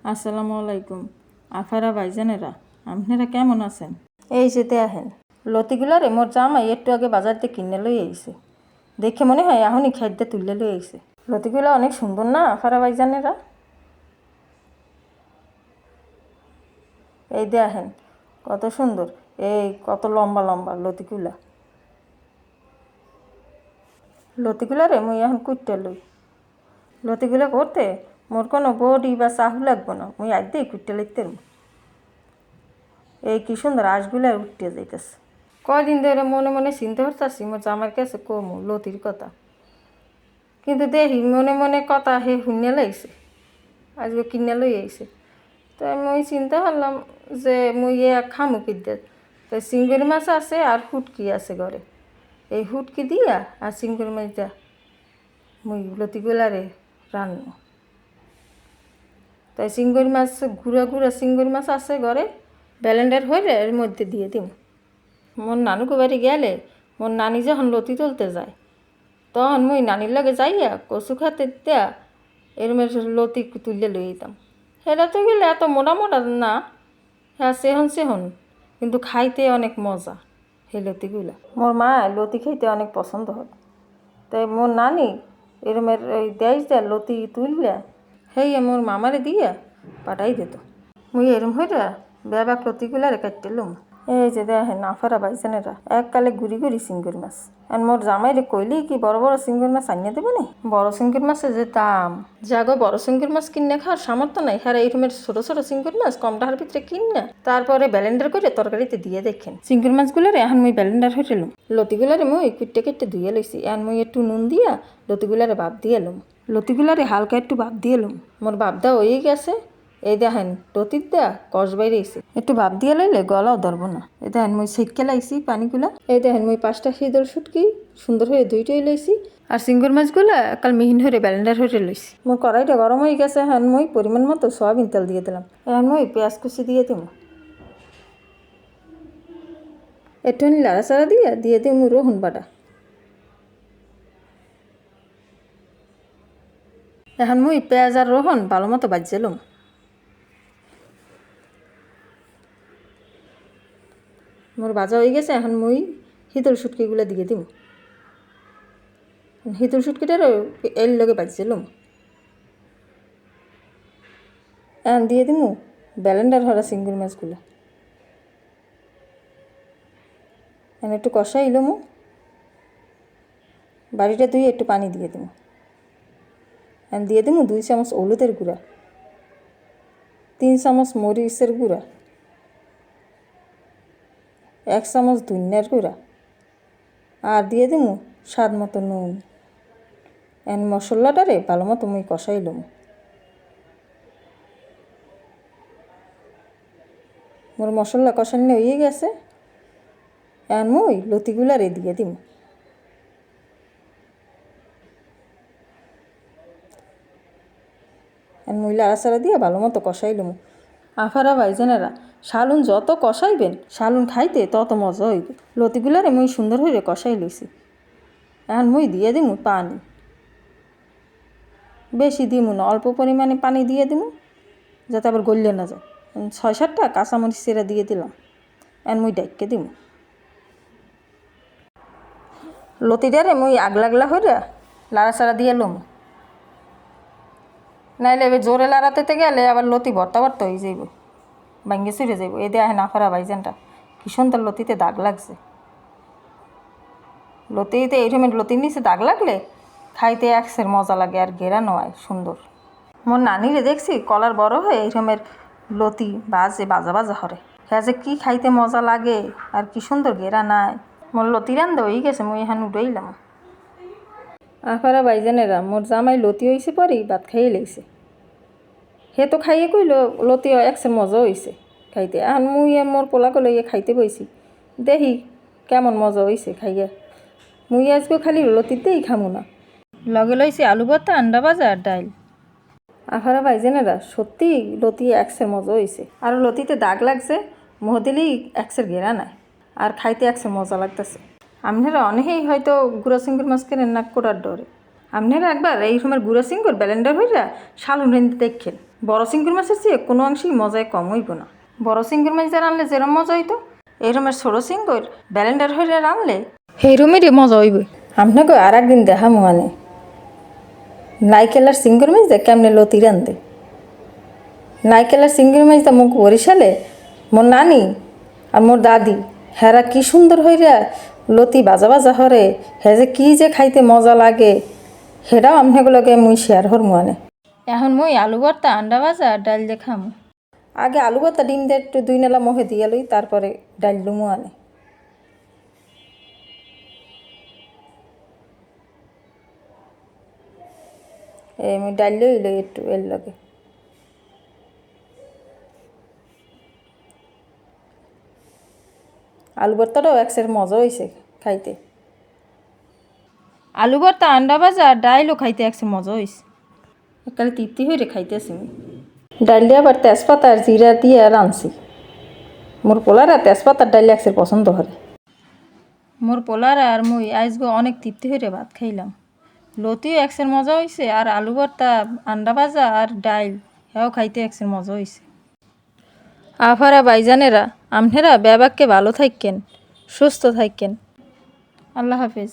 আসসালামু আলাইকুম আফারা ভাইজানেরা, আপনারা কেমন আছেন? এই যে দেখেন লতিগুলারে মোর জামাই একটু আগে বাজারতে কিনে লই আইছে। দেখে মনে হয় এখনই খাদ্য তুলে লই আইছে। লতিগুলো অনেক সুন্দর না আফারা ভাইজানেরা? এই দেখেন কত সুন্দর, এই কত লম্বা লম্বা লতিগুলারে মুই এখন কুটতে লই। লতিগুলো করতে মোর কোনো বডি বা চাহু লাগবো না, মুই একদিই কুটতে লইতে। এই কি সুন্দর আঁশগুলো উঠতে যাইতেছে। কয়দিন ধরে মনে মনে চিন্তা করতেছি মোর জামার কাছে কমু লতির কথা, কিন্তু দেখি মনে মনে কথা হে শুনে লাগছে, আজকে কিনে লই আইছে। তো মুই চিন্তা করলাম যে মুই খামু কিদ্যে। তো চিংড়ি মাছ আছে আর হুটকি আছে ঘরে, এই হুটকি দিয়া আর চিংড়ি মাছ দিয়া মুই লতিগুলারে রান্না। তাই চিংড়ি মাছ গুঁড়া গুঁড়া চিংড়ি মাছ আছে ঘরে, ব্লেন্ডার হইলে এর মধ্যে দিয়ে দিম। মোর নানুকে বাড়ি গেলে মোর নানি যখন লতি তুলতে যায় তখন মুই নানির লগে যাইয়া কচু খাতে দেয়া এর মধ্যে লতি তুলে লই যেতাম। সেটা তো গেলে এত মোটা মোটা না, হ্যাঁ সেহন সেহন, কিন্তু খাইতে অনেক মজা সেই লতিগুলা। মোর মা লতি খাইতে অনেক পছন্দ হয়, তাই মোর নানি এরমের ওই দেশ দেয় লতি তুললে সেই মোর মামারে দিয়া পাঠাই দিত। মুই এরম হইরা বেবাক লতিগুলারে কাটতে লুম। এই যে দেখেন আফারা ভাইজানেরা, এককালে ঘুরি ঘুরি চিংড়ি মাছ। আর মোর জামাইরে কইলেই কি বড় বড় চিংড়ি মাছ আনিয়ে দেবে না? বড় চিংড়ি মাছের যে দাম, যাগো বড় চিংড়ি মাছ কিনে খাওয়ার সামর্থ্য নাই, হ্যাঁ এইরকমের ছোট ছোট চিংড়ি মাছ কম টাকার ভিতরে কিনে তারপরে ব্লেন্ডার করে তরকারিতে দিয়ে দেখেন। চিংড়ি মাছগুলোরে এখন মুই ব্লেন্ডার হইতে লুম। লতিগুলারে মুই কুটতে কেটে ধুয়ে লইছি, এখন মুই একটু নুন দিয়া লতিগুলারে ভাপ দিয়ে লুম। লতিগুলারে হালকা একটু ভাপ দিয়ে লুম। মোর ভাপ দেওয়া হয়ে গেছে। এই দেখেন লতির দেয়া কষ বাইরে এসে একটু ভাপ দিয়ে লইলে গলাও ধরবো না। এই দেখেন মুই ছিটকে লাইছি পানিগুলা। এই দেখেন মুই 5টা শীতল শুটকি সুন্দর হয়ে ধুইটাই লইছি, আর চিংড়ি মাছগুলা একাল মিহিন হয়ে ব্লেন্ডার হয়ে লইছি। মোর কড়াইটা গরম হয়ে গেছে, এখন মুই পরিমাণ মতো সয়াবিন তেল দিয়ে দিলাম। এখন মুই পেঁয়াজ কুচি দিয়ে দিব, একটুখানি লাড়াচাড়া দিয়ে দিই মুই রসুন বাটা। এখন মুই পেঁয়াজ আর রসুন ভালো মতো বাজিলাম। মোর ভাজা হয়ে গেছে, এখন মুই শীতল শুটকিগুলো দিয়ে দিব। শীতল শুটকিটারও এর লগে বাজিলাম। এখন দিয়ে দিমু ব্লেন্ডার হরা চিংড়ি মাছগুলো। এখন একটু কষাই লমু, বাড়িটা ধুয়ে একটু পানি দিয়ে দিমু। এখন দিয়ে দিমু 2 চামচ হলুদের গুঁড়া, 3 চামচ মরিচের গুঁড়া, 1 চামচ ধনিয়ার গুঁড়া, আর দিয়ে দিমু স্বাদ মতো নুন। এখন মশলাটারে ভালো মতো মুই কষাই লমু। মোর মশলা কষানো হয়ে গেছে, এখন মুই লতিগুলারে দিয়ে দিমু। মুই লাড়াচাড়া দিয়ে ভালো মতো কষাই লমু। আফারা ভাইজানেরা, শালুন যত কষাইবেন শালুন খাইতে তত মজা হইবে। লতিগুলারে মুই সুন্দর হয়ে কষাই লইছি। এখন মুই দিয়ে দিমু পানি, বেশি দিমু না, অল্প পরিমাণে পানি দিয়ে দিমু যাতে আবার গলিয়ে না যায়। 6-7টা কাঁচামরিচ চেরা দিয়ে দিলাম। এখন মুই ডাইকে দিমু। লতিটারে মুই আগলা হইরা লাড়াচাড়া দিয়ে লমু, নাইলে এবার জোরে লাড়াতে গেলে আবার লতি ভর্তা ভর্তা হয়ে যাইব, ভাঙ্গে চুরে যাইব। এই দেখেন আফারা ভাইজানটা কি সুন্দর লতিতে দাগ লাগছে। লতিতে এইরকমের লতির নিচে দাগ লাগলে খাইতে একসের মজা লাগে, আর ঘেরা নয় সুন্দর। মোর নানিরে দেখছি কলার বড় হয়ে এইরকমের লতি বাজা বাজা হরে, হ্যাঁ যে কি খাইতে মজা লাগে আর কি সুন্দর ঘেরা নাই। মোর লতি রান্দা হয়ে গেছে, মুই এখন উড়াইলাম। আফারা ভাইজানেরা, মোর জামাই লতি হয়েছে পরেই ভাত খাইয়ে লেগেছে। হে তো খাইয়ে কইল লতি একসের মজা হয়েছে খাইতে। এখন মুই মোর পোলাকে লইয়ে খাইতে বইছি, দেখি কেমন মজা হয়েছে খাইয়া। মুই আজকে খালি লতিতেই খামু না, লগে লইছি আলু ভর্তা, আন্ডা ভাজা আর ডাইল। আফারা ভাইজানেরা, সত্যি লতি একসের মজা হয়েছে। আর লতিতে দাগ লাগছে, মোহ দিলেই একসের ঘেরা নাই, আর খাইতে একসের মজা লাগতেছে। আপনারা অনেকেই হয়তো গুঁড়া চিংড়ি মাছ কেনেন না কোটার ডরে। আপনারা একবার এই সময় গুঁড়া চিংড়ি ব্লেন্ডার হইয়া শালুন রেঁধে দেখেন, বড় চিংড়ি মাছের চেয়ে কোনো অংশেই মজায় কম হইব না। বড় চিংড়ি মাছ রানলে যেরম মজা হইতো এইরমের ছোটো চিংড়ির ব্যালেন্ডার হয়ে রানলে সেইরমেরই মজা হইব। আপনাকে আর একদিন দেখামো মানে নাইকেলার চিংড়ি মাছ দিয়ে কেমনে লতি রান্ধে। নাইকেলার চিংড়ি মাছ দিয়ে মুখ বরিশালে মোর নানি আর মোর দাদি হেরা কি সুন্দর হইরা লতি বাজা বাজা হরে, হ্যাঁ যে কী যে খাইতে মজা লাগে সেটাও আপনাগুলোকে মুই শেয়ার হরমু আনে। এখন মুই আলু ভর্তা, আন্ডা ভাজা আর ডাল দিয়ে খামু। আগে আলু ভর্তা ডিম দিয়ে একটু 2 নালা মহে দিয়ে লই, তারপরে ডাল লুমু আনে। এই মুই ডাল লই একটু এর লগে। আলু ভর্তাটাও একসের মজা হয়েছে খাইতে। আলু ভর্তা, আন্ডা ভাজা আর ডাইলও খাইতে একসের মজা হয়েছে। একালে তৃপ্তি হয়ে খাইতেছি আমি। ডাল দিয়ে আবার তেজপাতা আর জিরা দিয়ে রাঁধছি। মোর পোলারা তেজপাতার ডাল একসের পছন্দ করে। মোর পোলারা আর মুই আজকে অনেক তৃপ্তি হয়ে ভাত খাইলাম। লতিও একসের মজা হয়েছে আর আলু ভর্তা, আন্ডা ভাজা আর ডাইল এও খাইতে একসের মজা হয়েছে। আফারা ভাইজানেরা, আপনারা ব্যাবাককে ভালো থাকেন, সুস্থ থাকেন। আল্লাহ হাফেজ।